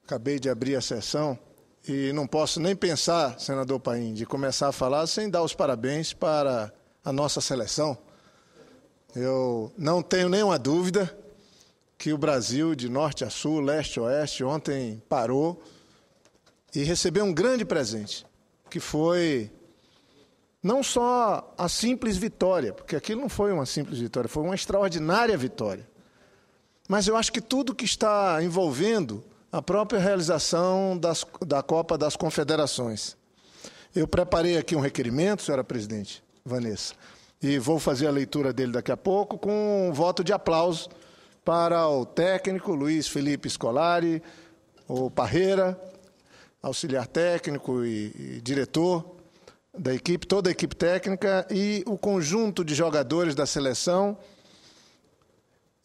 acabei de abrir a sessão e não posso nem pensar, senador Paim, de começar a falar sem dar os parabéns para a nossa seleção. Eu não tenho nenhuma dúvida que o Brasil, de norte a sul, leste a oeste, ontem parou e recebeu um grande presente, que foi não só a simples vitória, porque aquilo não foi uma simples vitória, foi uma extraordinária vitória. Mas eu acho que tudo que está envolvendo a própria realização da Copa das Confederações. Eu preparei aqui um requerimento, senhora presidente, Vanessa, e vou fazer a leitura dele daqui a pouco, com um voto de aplauso para o técnico Luiz Felipe Scolari, o Parreira, auxiliar técnico e diretor da equipe, toda a equipe técnica e o conjunto de jogadores da seleção.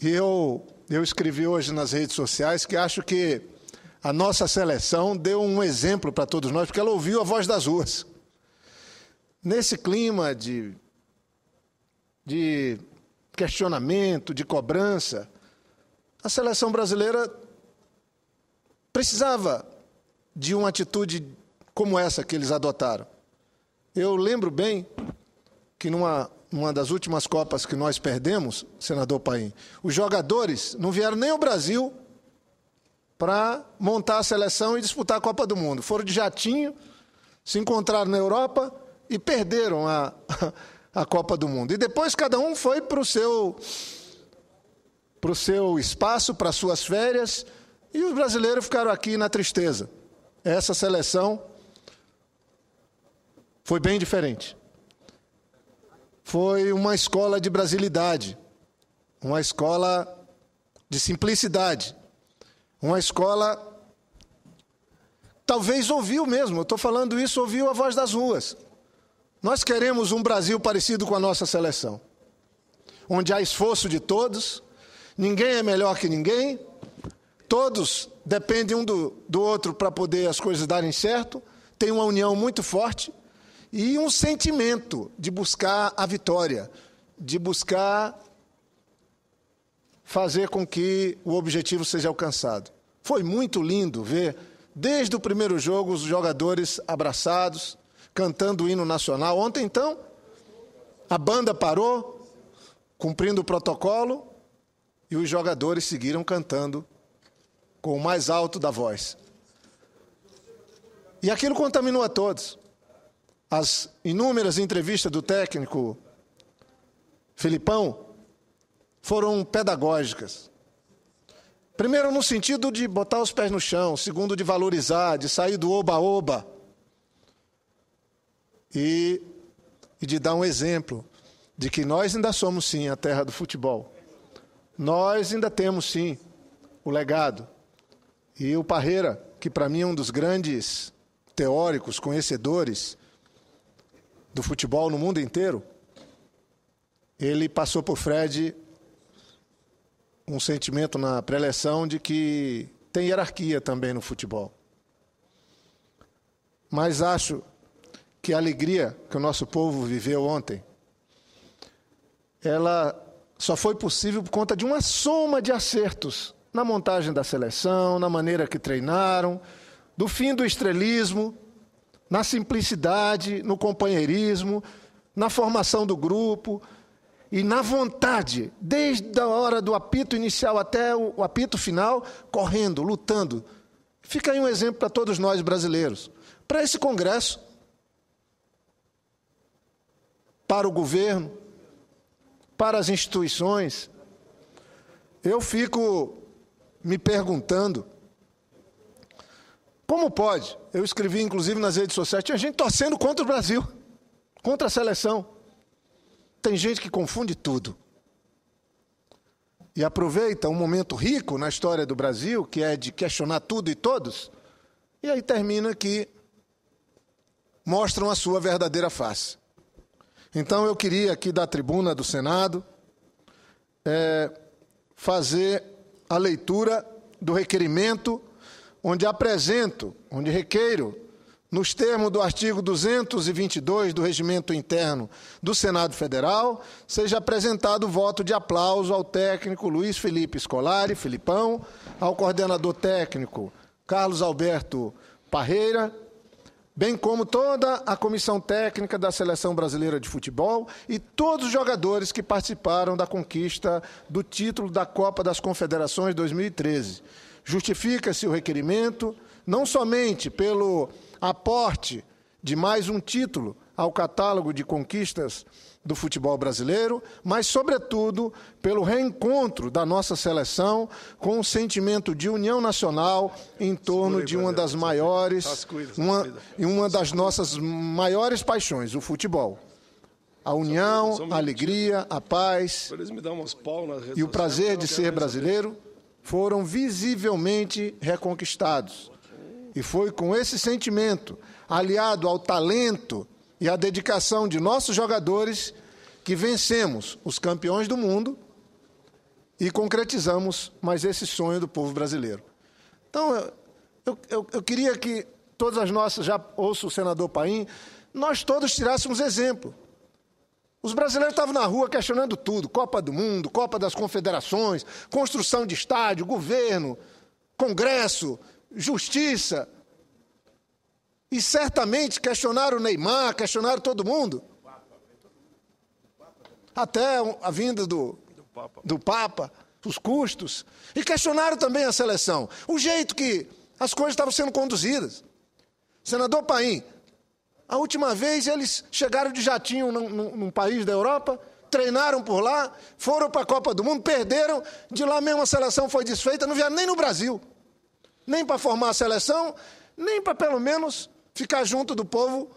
E eu escrevi hoje nas redes sociais que acho que a nossa seleção deu um exemplo para todos nós, porque ela ouviu a voz das ruas. Nesse clima de questionamento, de cobrança, a seleção brasileira precisava de uma atitude como essa que eles adotaram. Eu lembro bem que numa das últimas Copas que nós perdemos, senador Paim, os jogadores não vieram nem ao Brasil para montar a seleção e disputar a Copa do Mundo. Foram de jatinho, se encontraram na Europa e perderam a Copa do Mundo. E depois cada um foi para o seu espaço, para as suas férias, e os brasileiros ficaram aqui na tristeza. Essa seleção foi bem diferente. Foi uma escola de brasilidade, uma escola de simplicidade, uma escola, talvez ouviu mesmo, eu estou falando isso, ouviu a voz das ruas. Nós queremos um Brasil parecido com a nossa seleção, onde há esforço de todos, ninguém é melhor que ninguém, todos dependem um do outro para poder as coisas darem certo, tem uma união muito forte e um sentimento de buscar a vitória, de buscar fazer com que o objetivo seja alcançado. Foi muito lindo ver, desde o primeiro jogo, os jogadores abraçados, cantando o hino nacional. Ontem, então, a banda parou, cumprindo o protocolo, e os jogadores seguiram cantando com o mais alto da voz. E aquilo contaminou a todos. As inúmeras entrevistas do técnico Felipão foram pedagógicas. Primeiro, no sentido de botar os pés no chão. Segundo, de valorizar, de sair do oba-oba. E de dar um exemplo de que nós ainda somos, sim, a terra do futebol. Nós ainda temos, sim, o legado. E o Parreira, que para mim é um dos grandes teóricos, conhecedores do futebol no mundo inteiro, ele passou por Fred um sentimento na pré-eleição de que tem hierarquia também no futebol. Mas acho que a alegria que o nosso povo viveu ontem, ela só foi possível por conta de uma soma de acertos na montagem da seleção, na maneira que treinaram, do fim do estrelismo, na simplicidade, no companheirismo, na formação do grupo e na vontade, desde a hora do apito inicial até o apito final, correndo, lutando. Fica aí um exemplo para todos nós brasileiros, para esse Congresso, para o governo, para as instituições. Eu fico me perguntando, como pode? Eu escrevi, inclusive, nas redes sociais, tinha gente torcendo contra o Brasil, contra a seleção. Tem gente que confunde tudo. E aproveita um momento rico na história do Brasil, que é de questionar tudo e todos, e aí termina que mostram a sua verdadeira face. Então, eu queria aqui da tribuna do Senado fazer a leitura do requerimento onde requeiro, nos termos do artigo 222 do Regimento Interno do Senado Federal, seja apresentado o voto de aplauso ao técnico Luiz Felipe Scolari, Felipão, ao coordenador técnico Carlos Alberto Parreira, bem como toda a comissão técnica da Seleção Brasileira de Futebol e todos os jogadores que participaram da conquista do título da Copa das Confederações 2013. Justifica-se o requerimento, não somente pelo aporte de mais um título ao catálogo de conquistas do futebol brasileiro, mas, sobretudo, pelo reencontro da nossa seleção com um sentimento de união nacional em torno de uma das maiores, uma das nossas maiores paixões, o futebol. A união, a alegria, a paz e o prazer de ser brasileiro foram visivelmente reconquistados. E foi com esse sentimento, aliado ao talento e à dedicação de nossos jogadores, que vencemos os campeões do mundo e concretizamos mais esse sonho do povo brasileiro. Então, eu queria que todas as nossas, já ouço o senador Paim, nós todos tirássemos exemplo. Os brasileiros estavam na rua questionando tudo, Copa do Mundo, Copa das Confederações, construção de estádio, governo, Congresso, Justiça. E certamente questionaram o Neymar, questionaram todo mundo. Até a vinda do Papa, os custos. E questionaram também a seleção. O jeito que as coisas estavam sendo conduzidas. Senador Paim, a última vez eles chegaram de jatinho num país da Europa, treinaram por lá, foram para a Copa do Mundo, perderam, de lá mesmo a seleção foi desfeita, não vieram nem no Brasil. Nem para formar a seleção, nem para pelo menos ficar junto do povo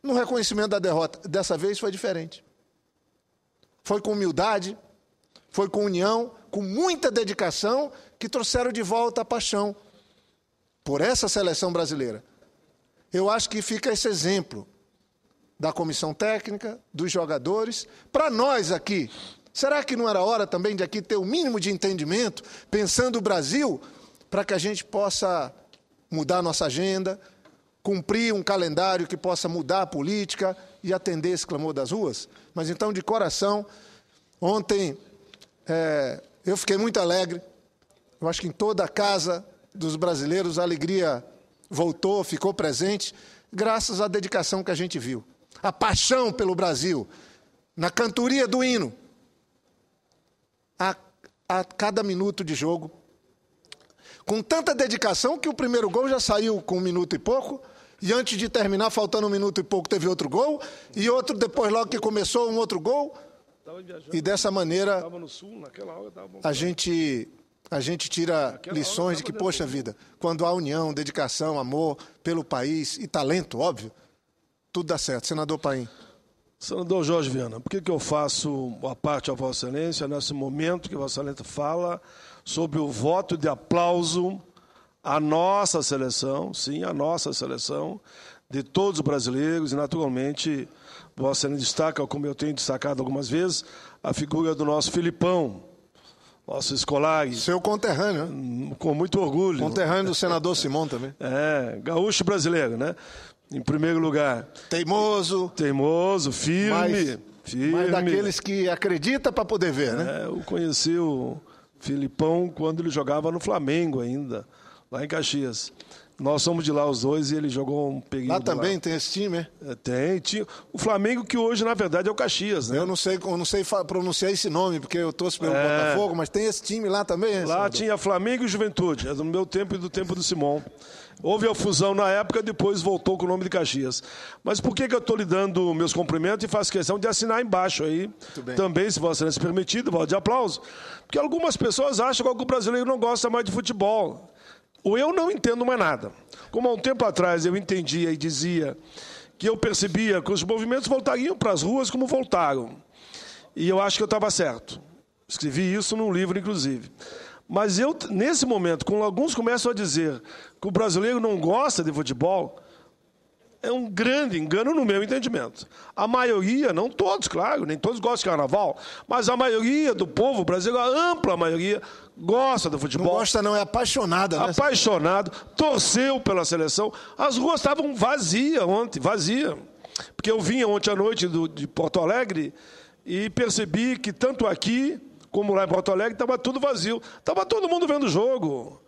no reconhecimento da derrota. Dessa vez foi diferente. Foi com humildade, foi com união, com muita dedicação, que trouxeram de volta a paixão por essa seleção brasileira. Eu acho que fica esse exemplo da comissão técnica, dos jogadores, para nós aqui. Será que não era hora também de aqui ter o mínimo de entendimento, pensando o Brasil, para que a gente possa mudar a nossa agenda, cumprir um calendário que possa mudar a política e atender esse clamor das ruas? Mas então, de coração, ontem eu fiquei muito alegre. Eu acho que em toda a casa dos brasileiros a alegria voltou, ficou presente, graças à dedicação que a gente viu. A paixão pelo Brasil, na cantoria do hino, a cada minuto de jogo, com tanta dedicação que o primeiro gol já saiu com 1 minuto e pouco, e antes de terminar, faltando 1 minuto e pouco, teve outro gol, e outro depois, logo que começou, um outro gol. E dessa maneira, a gente tira lições de que, poxa vida, quando há união, dedicação, amor pelo país e talento, óbvio, tudo dá certo. Senador Paim. Senador Jorge Viana, por que eu faço a parte a Vossa Excelência nesse momento que Vossa Excelência fala sobre o voto de aplauso à nossa seleção, sim, à nossa seleção, de todos os brasileiros, e naturalmente Vossa Excelência destaca, como eu tenho destacado algumas vezes, a figura do nosso Filipão, nosso escolar. Seu conterrâneo, né? Com muito orgulho. Conterrâneo do senador Simão também. Gaúcho brasileiro, né? Em primeiro lugar. Teimoso, firme. Mas daqueles que acredita para poder ver, né? Eu conheci o Filipão quando ele jogava no Flamengo ainda, lá em Caxias. Nós somos de lá os dois e ele jogou um período lá. Também tem esse time, Tem. O Flamengo que hoje, na verdade, é o Caxias, né? Eu não sei pronunciar esse nome, porque eu torço pelo Botafogo, mas tem esse time lá também. Lá tinha Flamengo e Juventude, é do meu tempo e do tempo do Simão. Houve a fusão na época, depois voltou com o nome de Caxias. Mas por que eu estou lhe dando meus cumprimentos e faço questão de assinar embaixo aí, também, se Vossa Excelência permitido, voto de aplauso? Porque algumas pessoas acham que o brasileiro não gosta mais de futebol. Ou eu não entendo mais nada. Como há um tempo atrás eu entendia e dizia que eu percebia que os movimentos voltariam para as ruas como voltaram. E eu acho que eu estava certo. Escrevi isso num livro, inclusive. Mas eu, nesse momento, quando alguns começam a dizer que o brasileiro não gosta de futebol, é um grande engano no meu entendimento. A maioria, não todos, claro, nem todos gostam de carnaval, mas a maioria do povo brasileiro, a ampla maioria, gosta do futebol. Não gosta não, é apaixonada, né? Apaixonado, torceu pela seleção. As ruas estavam vazias ontem, vazias. Porque eu vinha ontem à noite de Porto Alegre e percebi que tanto aqui como lá em Porto Alegre estava tudo vazio. Estava todo mundo vendo o jogo.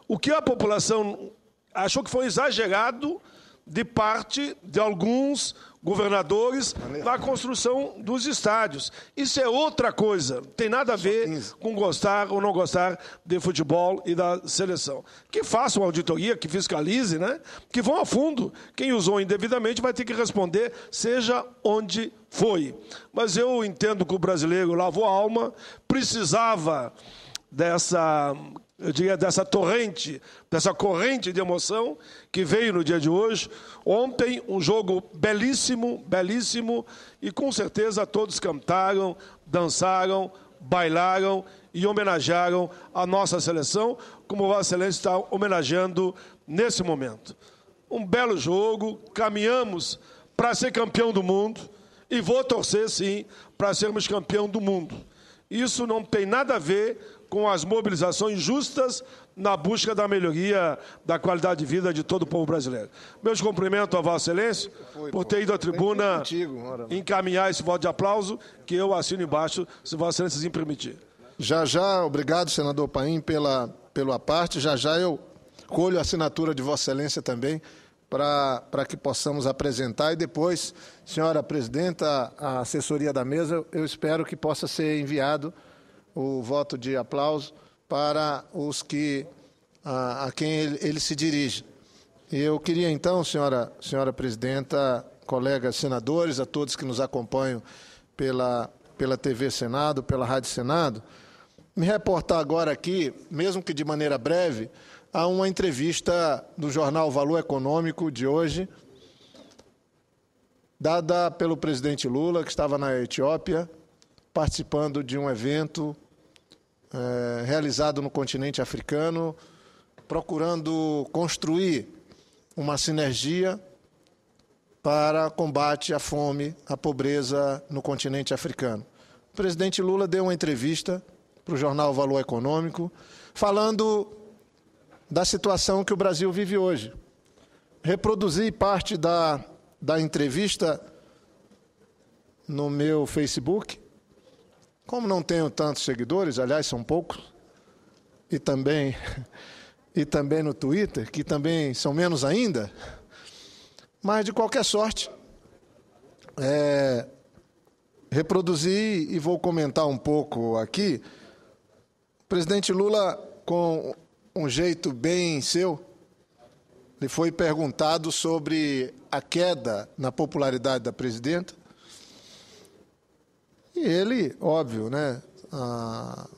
O que a população achou que foi exagerado de parte de alguns governadores na construção dos estádios. Isso é outra coisa, tem nada a ver com gostar ou não gostar de futebol e da seleção. Que façam auditoria, que fiscalize, né? Que vão a fundo. Quem usou indevidamente vai ter que responder, seja onde foi. Mas eu entendo que o brasileiro lavou a alma, precisava dessa torrente, dessa corrente de emoção que veio no dia de hoje. Ontem, um jogo belíssimo, belíssimo, e com certeza todos cantaram, dançaram, bailaram e homenagearam a nossa seleção, como o Vossa Excelência está homenageando nesse momento. Um belo jogo, caminhamos para ser campeão do mundo, e vou torcer, sim, para sermos campeão do mundo. Isso não tem nada a ver com as mobilizações justas na busca da melhoria da qualidade de vida de todo o povo brasileiro. Meus cumprimentos a Vossa Excelência por ter ido à tribuna encaminhar esse voto de aplauso, que eu assino embaixo, se Vossa Excelência me permitir. Já, obrigado, senador Paim, pela parte. Já eu colho a assinatura de Vossa Excelência também, para que possamos apresentar, e depois, senhora presidenta, a assessoria da mesa, eu espero que possa ser enviado o voto de aplauso para os que a quem ele se dirige. Eu queria então, senhora presidenta, colegas senadores, a todos que nos acompanham pela TV Senado, pela Rádio Senado, me reportar agora aqui, mesmo que de maneira breve, a uma entrevista do jornal Valor Econômico de hoje, dada pelo presidente Lula, que estava na Etiópia, participando de um evento realizado no continente africano, procurando construir uma sinergia para combate à fome, à pobreza no continente africano. O presidente Lula deu uma entrevista para o jornal Valor Econômico, falando da situação que o Brasil vive hoje. Reproduzi parte da entrevista no meu Facebook. Como não tenho tantos seguidores, aliás, são poucos, e também no Twitter, que também são menos ainda, mas, de qualquer sorte, reproduzi e vou comentar um pouco aqui. O presidente Lula, com um jeito bem seu, lhe foi perguntado sobre a queda na popularidade da presidenta. E ele, óbvio, né?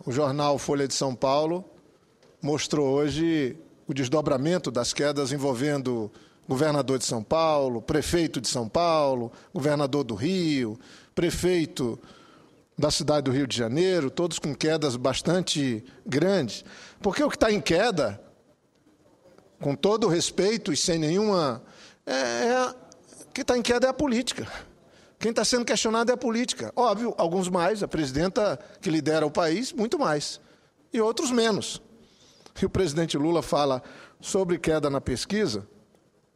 O jornal Folha de São Paulo mostrou hoje o desdobramento das quedas envolvendo governador de São Paulo, prefeito de São Paulo, governador do Rio, prefeito da cidade do Rio de Janeiro, todos com quedas bastante grandes. Porque o que está em queda, com todo o respeito e sem nenhuma... o que está em queda é a política. Quem está sendo questionado é a política. Óbvio, alguns mais, a presidenta que lidera o país, muito mais, e outros menos. E o presidente Lula fala sobre queda na pesquisa,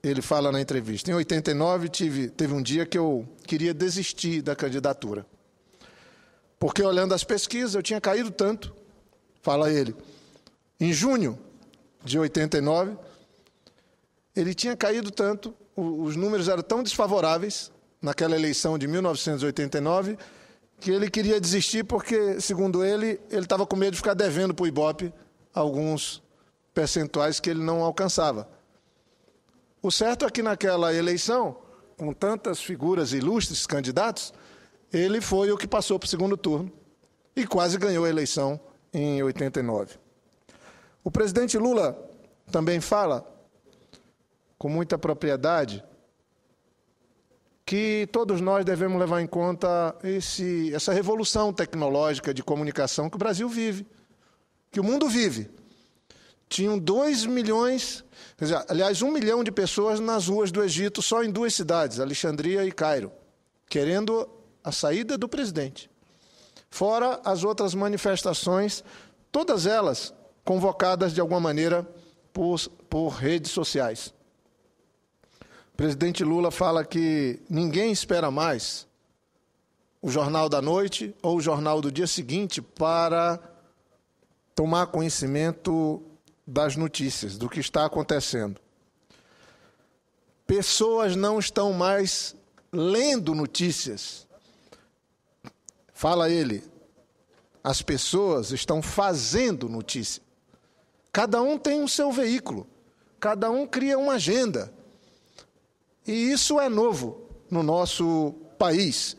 ele fala na entrevista, em 89 teve um dia que eu queria desistir da candidatura. Porque olhando as pesquisas, eu tinha caído tanto, fala ele. Em junho de 89, ele tinha caído tanto, os números eram tão desfavoráveis, naquela eleição de 1989, que ele queria desistir porque, segundo ele estava com medo de ficar devendo para o Ibope alguns percentuais que ele não alcançava. O certo é que naquela eleição, com tantas figuras ilustres, candidatos, ele foi o que passou para o segundo turno e quase ganhou a eleição em 89. O presidente Lula também fala, com muita propriedade, que todos nós devemos levar em conta essa revolução tecnológica de comunicação que o Brasil vive, que o mundo vive. Tinham 2 milhões, aliás, 1 milhão de pessoas nas ruas do Egito, só em 2 cidades, Alexandria e Cairo, querendo a saída do presidente. Fora as outras manifestações, todas elas convocadas de alguma maneira por redes sociais. O presidente Lula fala que ninguém espera mais o Jornal da Noite ou o Jornal do dia seguinte para tomar conhecimento das notícias, do que está acontecendo. Pessoas não estão mais lendo notícias. Fala ele, as pessoas estão fazendo notícia. Cada um tem o seu veículo, cada um cria uma agenda. E isso é novo no nosso país.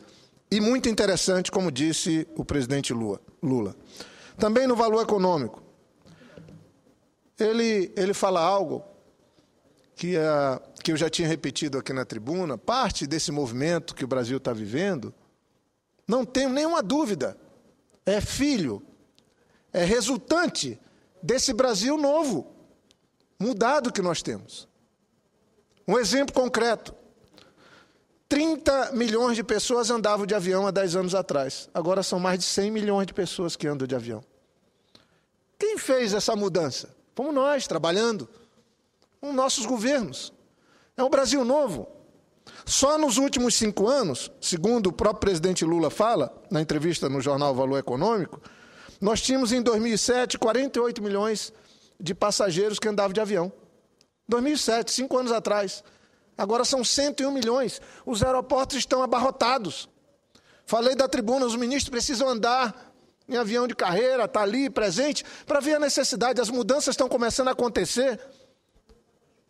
E muito interessante, como disse o presidente Lula. Também no valor econômico. Ele fala algo que eu já tinha repetido aqui na tribuna. Parte desse movimento que o Brasil está vivendo, não tenho nenhuma dúvida, é filho, é resultante desse Brasil novo, mudado que nós temos. Um exemplo concreto. 30 milhões de pessoas andavam de avião há 10 anos atrás. Agora são mais de 100 milhões de pessoas que andam de avião. Quem fez essa mudança? Fomos nós, trabalhando, com nossos governos. É um Brasil novo. Só nos últimos 5 anos, segundo o próprio presidente Lula fala, na entrevista no jornal Valor Econômico, nós tínhamos em 2007 48 milhões de passageiros que andavam de avião. 2007, 5 anos atrás. Agora são 101 milhões. Os aeroportos estão abarrotados. Falei da tribuna, os ministros precisam andar em avião de carreira, estar ali presente, para ver a necessidade. As mudanças estão começando a acontecer.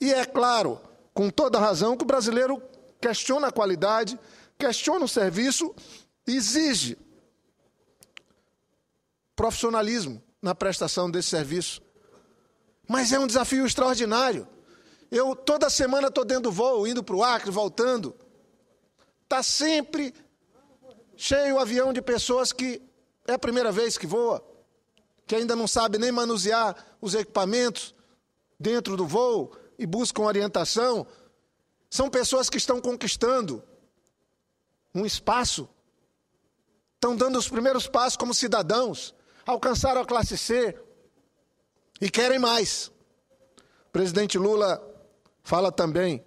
E é claro, com toda razão, que o brasileiro questiona a qualidade, questiona o serviço, exige profissionalismo na prestação desse serviço. Mas é um desafio extraordinário. Eu toda semana estou dentro do voo, indo para o Acre, voltando. Está sempre cheio o avião de pessoas que é a primeira vez que voa, que ainda não sabe nem manusear os equipamentos dentro do voo e buscam orientação. São pessoas que estão conquistando um espaço, estão dando os primeiros passos como cidadãos, alcançaram a classe C e querem mais. O presidente Lula fala também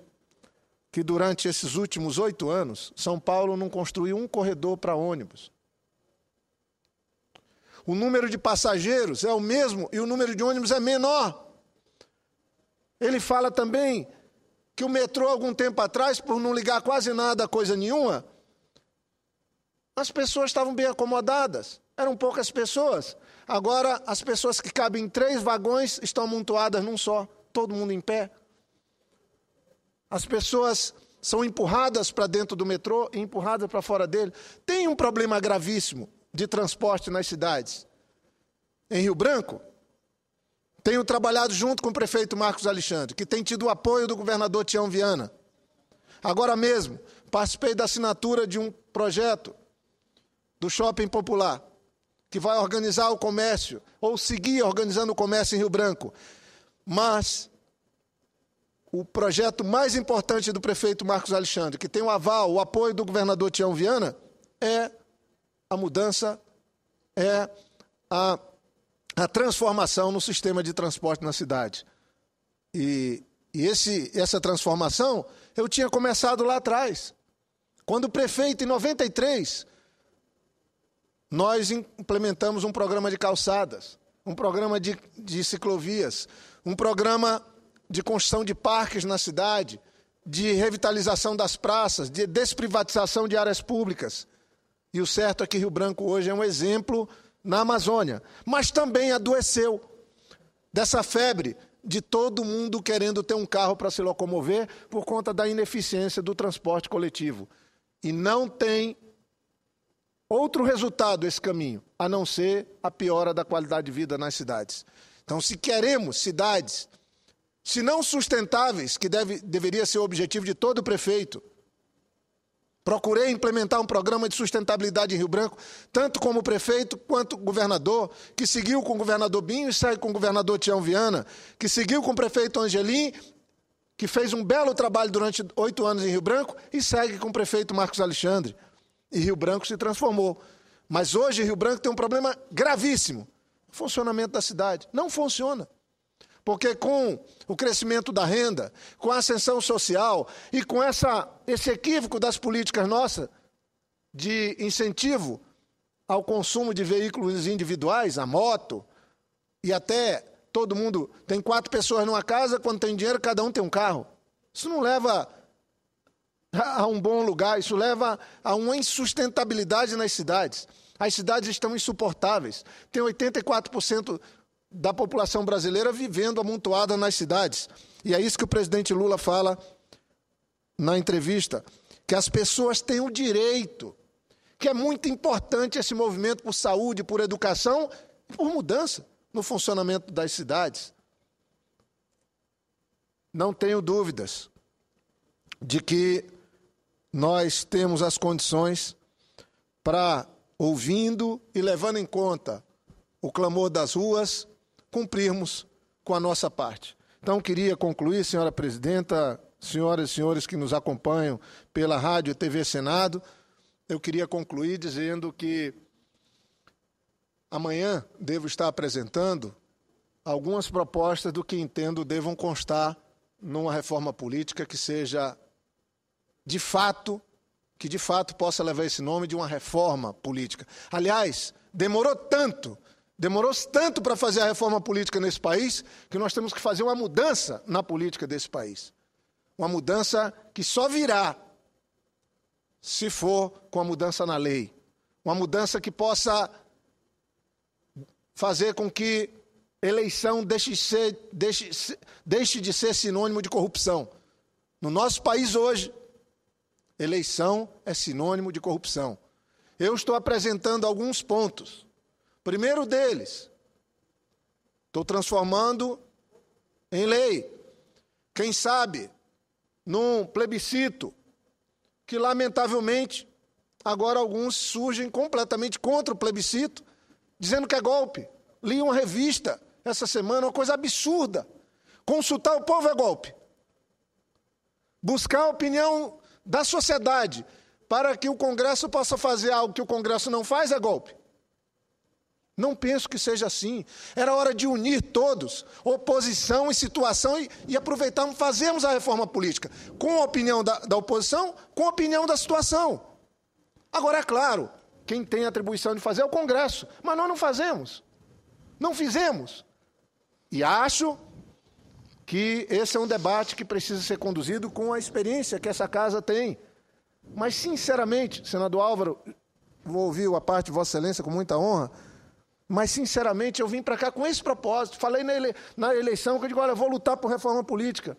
que durante esses últimos 8 anos, São Paulo não construiu um corredor para ônibus. O número de passageiros é o mesmo e o número de ônibus é menor. Ele fala também que o metrô, algum tempo atrás, por não ligar quase nada a coisa nenhuma, as pessoas estavam bem acomodadas, eram poucas pessoas. Agora, as pessoas que cabem em 3 vagões estão amontoadas num só, todo mundo em pé. As pessoas são empurradas para dentro do metrô e empurradas para fora dele. Tem um problema gravíssimo de transporte nas cidades. Em Rio Branco, tenho trabalhado junto com o prefeito Marcos Alexandre, que tem tido o apoio do governador Tião Viana. Agora mesmo, participei da assinatura de um projeto do Shopping Popular, que vai organizar o comércio, ou seguir organizando o comércio em Rio Branco. Mas o projeto mais importante do prefeito Marcos Alexandre, que tem o aval, o apoio do governador Tião Viana, é a mudança, é a transformação no sistema de transporte na cidade. E essa transformação eu tinha começado lá atrás. Quando prefeito, em 93, nós implementamos um programa de calçadas, um programa de ciclovias, um programa de construção de parques na cidade, de revitalização das praças, de desprivatização de áreas públicas. E o certo é que Rio Branco hoje é um exemplo na Amazônia, mas também adoeceu dessa febre de todo mundo querendo ter um carro para se locomover por conta da ineficiência do transporte coletivo. E não tem outro resultado esse caminho, a não ser a piora da qualidade de vida nas cidades. Então, se queremos cidades, se não sustentáveis, que deveria ser o objetivo de todo prefeito, procurei implementar um programa de sustentabilidade em Rio Branco, tanto como prefeito quanto governador, que seguiu com o governador Binho e segue com o governador Tião Viana, que seguiu com o prefeito Angelim, que fez um belo trabalho durante 8 anos em Rio Branco e segue com o prefeito Marcos Alexandre. E Rio Branco se transformou. Mas hoje Rio Branco tem um problema gravíssimo. O funcionamento da cidade não funciona. Porque com o crescimento da renda, com a ascensão social e com esse equívoco das políticas nossas de incentivo ao consumo de veículos individuais, a moto, e até todo mundo tem 4 pessoas numa casa, quando tem dinheiro, cada um tem um carro. Isso não leva a um bom lugar, isso leva a uma insustentabilidade nas cidades. As cidades estão insuportáveis. Tem 84% da população brasileira vivendo amontoada nas cidades. E é isso que o presidente Lula fala na entrevista, que as pessoas têm o direito, que é muito importante esse movimento por saúde, por educação e por mudança no funcionamento das cidades. Não tenho dúvidas de que nós temos as condições para, ouvindo e levando em conta o clamor das ruas, cumprirmos com a nossa parte. Então, queria concluir, senhora presidenta, senhoras e senhores que nos acompanham pela Rádio e TV Senado, eu queria concluir dizendo que amanhã devo estar apresentando algumas propostas do que entendo devam constar numa reforma política que seja, que de fato possa levar esse nome de uma reforma política. Aliás, demorou tanto para fazer a reforma política nesse país, que nós temos que fazer uma mudança na política desse país. Uma mudança que só virá se for com a mudança na lei. Uma mudança que possa fazer com que eleição deixe de ser sinônimo de corrupção. No nosso país hoje, eleição é sinônimo de corrupção. Eu estou apresentando alguns pontos. Primeiro deles, estou transformando em lei. Quem sabe, num plebiscito, que lamentavelmente, agora alguns surgem completamente contra o plebiscito, dizendo que é golpe. Li uma revista essa semana, uma coisa absurda. Consultar o povo é golpe. Buscar a opinião da sociedade para que o Congresso possa fazer algo que o Congresso não faz é golpe. Não penso que seja assim. Era hora de unir todos, oposição e situação, e aproveitarmos, fazermos a reforma política com a opinião da oposição, com a opinião da situação. Agora, é claro, quem tem a atribuição de fazer é o Congresso, mas nós não fazemos. Não fizemos. E acho que esse é um debate que precisa ser conduzido com a experiência que essa casa tem. Mas, sinceramente, senador Álvaro, vou ouvir a parte de Vossa Excelência com muita honra, mas, sinceramente, eu vim para cá com esse propósito. Falei na eleição que eu digo, olha, eu vou lutar por reforma política.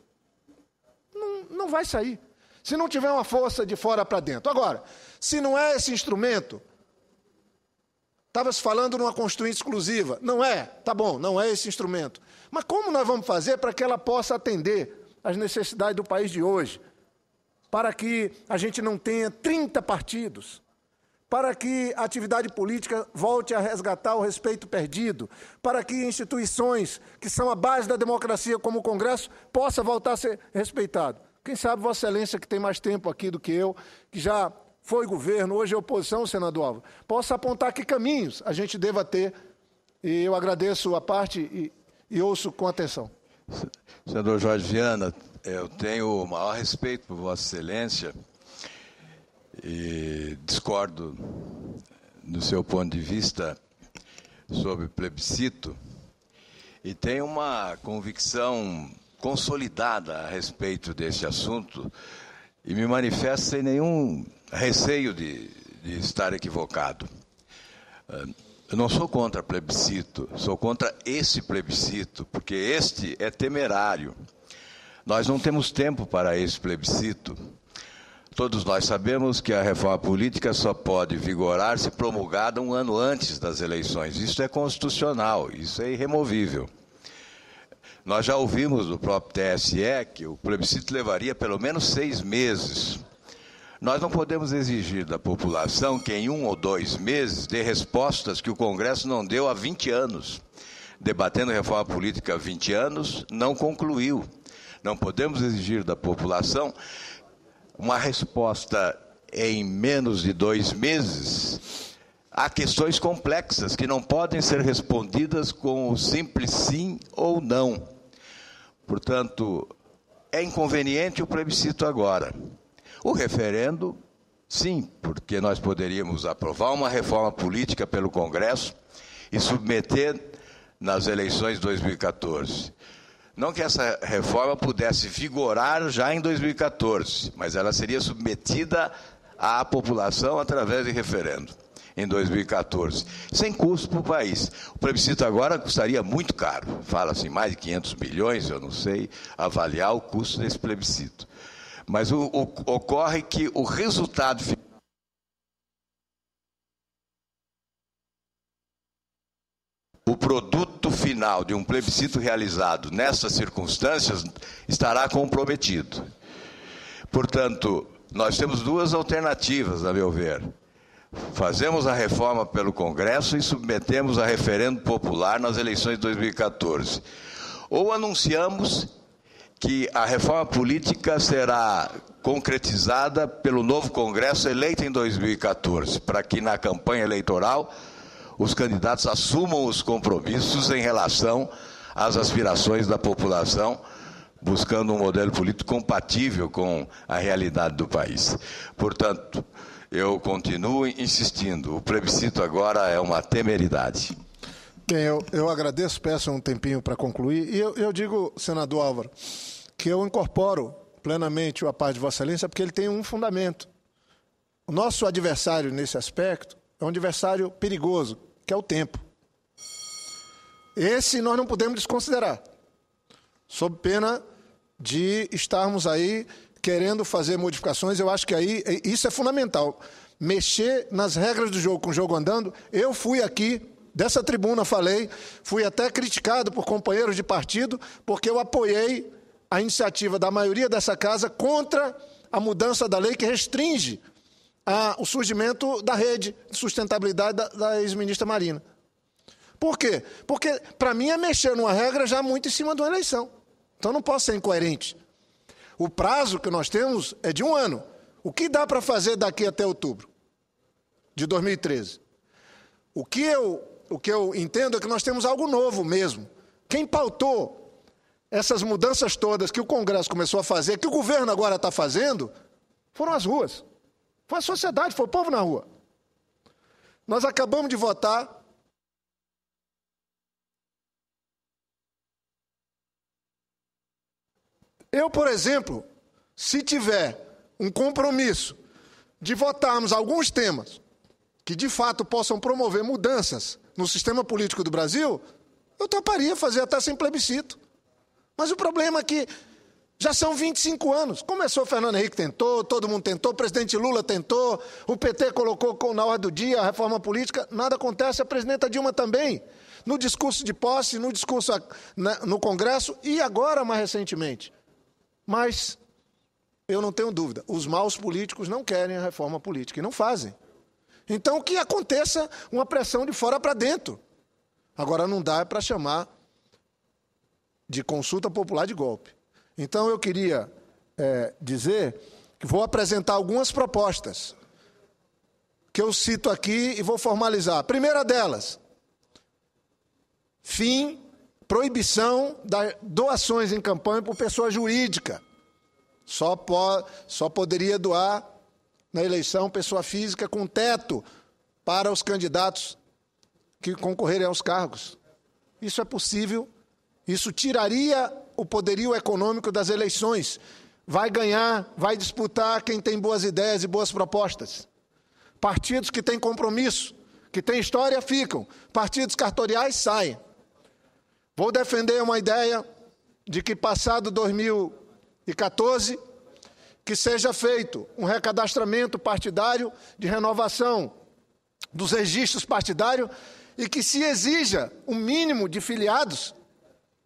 Não vai sair. Se não tiver uma força de fora para dentro. Agora, se não é esse instrumento, estava-se falando numa Constituinte exclusiva. Não é, tá bom, não é esse instrumento. Mas como nós vamos fazer para que ela possa atender às necessidades do país de hoje? Para que a gente não tenha 30 partidos? Para que a atividade política volte a resgatar o respeito perdido, para que instituições que são a base da democracia, como o Congresso, possa voltar a ser respeitado. Quem sabe Vossa Excelência, que tem mais tempo aqui do que eu, que já foi governo, hoje é oposição, senador Álvaro, possa apontar que caminhos a gente deva ter, e eu agradeço a parte e ouço com atenção. Senador Jorge Viana, eu tenho o maior respeito por Vossa Excelência, e discordo do seu ponto de vista sobre plebiscito e tenho uma convicção consolidada a respeito desse assunto e me manifesto sem nenhum receio de estar equivocado. Eu não sou contra plebiscito, sou contra esse plebiscito, porque este é temerário. Nós não temos tempo para esse plebiscito. Todos nós sabemos que a reforma política só pode vigorar se promulgada um ano antes das eleições. Isso é constitucional, isso é irremovível. Nós já ouvimos do próprio TSE que o plebiscito levaria pelo menos 6 meses. Nós não podemos exigir da população que em 1 ou 2 meses dê respostas que o Congresso não deu há 20 anos. Debatendo reforma política há 20 anos, não concluiu. Não podemos exigir da população uma resposta em menos de 2 meses a questões complexas que não podem ser respondidas com o simples sim ou não. Portanto, é inconveniente o plebiscito agora. O referendo, sim, porque nós poderíamos aprovar uma reforma política pelo Congresso e submeter nas eleições de 2014. Não que essa reforma pudesse vigorar já em 2014, mas ela seria submetida à população através de referendo em 2014, sem custo para o país. O plebiscito agora custaria muito caro, fala-se mais de 500 bilhões, eu não sei avaliar o custo desse plebiscito. Mas ocorre que o resultado final o produto final de um plebiscito realizado nessas circunstâncias estará comprometido. Portanto, nós temos duas alternativas, a meu ver. Fazemos a reforma pelo Congresso e submetemos a referendo popular nas eleições de 2014. Ou anunciamos que a reforma política será concretizada pelo novo Congresso eleito em 2014, para que na campanha eleitoral os candidatos assumam os compromissos em relação às aspirações da população, buscando um modelo político compatível com a realidade do país. Portanto, eu continuo insistindo, o plebiscito agora é uma temeridade. Bem, eu agradeço, peço um tempinho para concluir, e eu digo, senador Álvaro, que eu incorporo plenamente o à paz de Vossa Excelência, porque ele tem um fundamento. O nosso adversário nesse aspecto é um adversário perigoso, que é o tempo. Esse nós não podemos desconsiderar, sob pena de estarmos aí querendo fazer modificações. Eu acho que aí isso é fundamental. Mexer nas regras do jogo com o jogo andando. Eu fui aqui, dessa tribuna falei, fui até criticado por companheiros de partido, porque eu apoiei a iniciativa da maioria dessa casa contra a mudança da lei que restringe o surgimento da rede de sustentabilidade da ex-ministra Marina. Por quê? Porque, para mim, é mexer numa regra já muito em cima de uma eleição. Então, não posso ser incoerente. O prazo que nós temos é de 1 ano. O que dá para fazer daqui até outubro de 2013? O que eu entendo é que nós temos algo novo mesmo. Quem pautou essas mudanças todas que o Congresso começou a fazer, que o governo agora está fazendo, foram as ruas. Foi a sociedade, foi o povo na rua. Nós acabamos de votar eu, por exemplo, se tiver um compromisso de votarmos alguns temas que de fato possam promover mudanças no sistema político do Brasil, eu toparia fazer até sem plebiscito. Mas o problema é que já são 25 anos. Começou o Fernando Henrique, tentou, todo mundo tentou, o presidente Lula tentou, o PT colocou na ordem do dia a reforma política, nada acontece, a presidenta Dilma também, no discurso de posse, no discurso no Congresso e agora mais recentemente. Mas eu não tenho dúvida, os maus políticos não querem a reforma política e não fazem. Então que aconteça uma pressão de fora para dentro. Agora não dá para chamar de consulta popular de golpe. Então eu queria dizer que vou apresentar algumas propostas que eu cito aqui e vou formalizar. A primeira delas, proibição das doações em campanha por pessoa jurídica. Só poderia doar na eleição pessoa física com teto para os candidatos que concorrerem aos cargos. Isso é possível, isso tiraria o poderio econômico das eleições. Vai ganhar, vai disputar quem tem boas ideias e boas propostas. Partidos que têm compromisso, que têm história, ficam. Partidos cartoriais saem. Vou defender uma ideia de que, passado 2014, que seja feito um recadastramento partidário de renovação dos registros partidários e que se exija um mínimo de filiados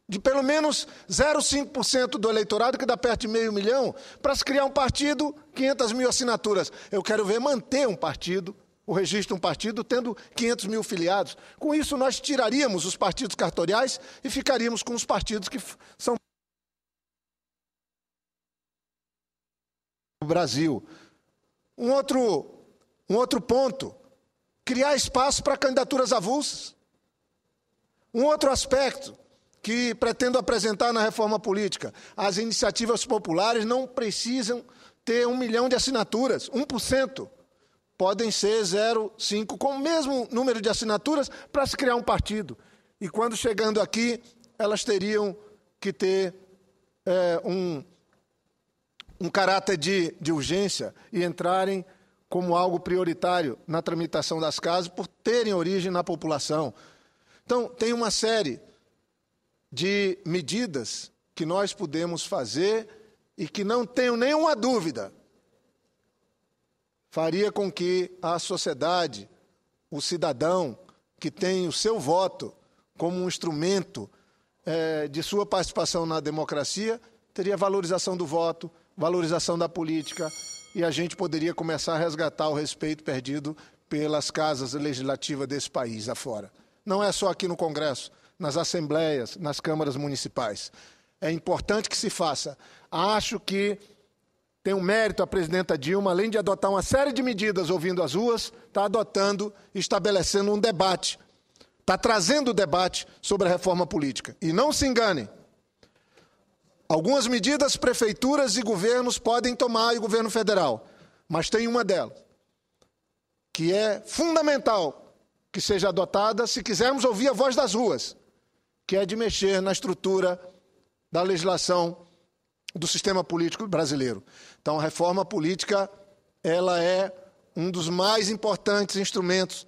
de pelo menos 0,5% do eleitorado, que dá perto de 500 mil, para se criar um partido, 500 mil assinaturas. Eu quero ver manter um partido, o registro de um partido, tendo 500 mil filiados. Com isso, nós tiraríamos os partidos cartoriais e ficaríamos com os partidos que são no Brasil. Um outro ponto, criar espaço para candidaturas avulsas. Um outro aspecto que pretendo apresentar na reforma política, as iniciativas populares não precisam ter 1 milhão de assinaturas, 1%. Podem ser 0,5%, com o mesmo número de assinaturas para se criar um partido. e quando chegando aqui, elas teriam que ter um caráter de urgência e entrarem como algo prioritário na tramitação das casas por terem origem na população. Então, tem uma série de medidas que nós podemos fazer e que não tenho nenhuma dúvida faria com que a sociedade, o cidadão que tem o seu voto como um instrumento de sua participação na democracia, teria valorização do voto, valorização da política, e a gente poderia começar a resgatar o respeito perdido pelas casas legislativas desse país afora. Não é só aqui no Congresso, nas assembleias, nas câmaras municipais. É importante que se faça. Acho que tem um mérito a presidenta Dilma, além de adotar uma série de medidas ouvindo as ruas, está adotando, estabelecendo um debate, está trazendo o debate sobre a reforma política. E não se enganem, algumas medidas prefeituras e governos podem tomar, e o governo federal, mas tem uma delas, que é fundamental que seja adotada se quisermos ouvir a voz das ruas, que é de mexer na estrutura da legislação do sistema político brasileiro. Então, a reforma política, ela é um dos mais importantes instrumentos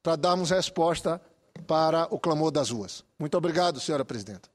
para darmos resposta para o clamor das ruas. Muito obrigado, senhora presidenta.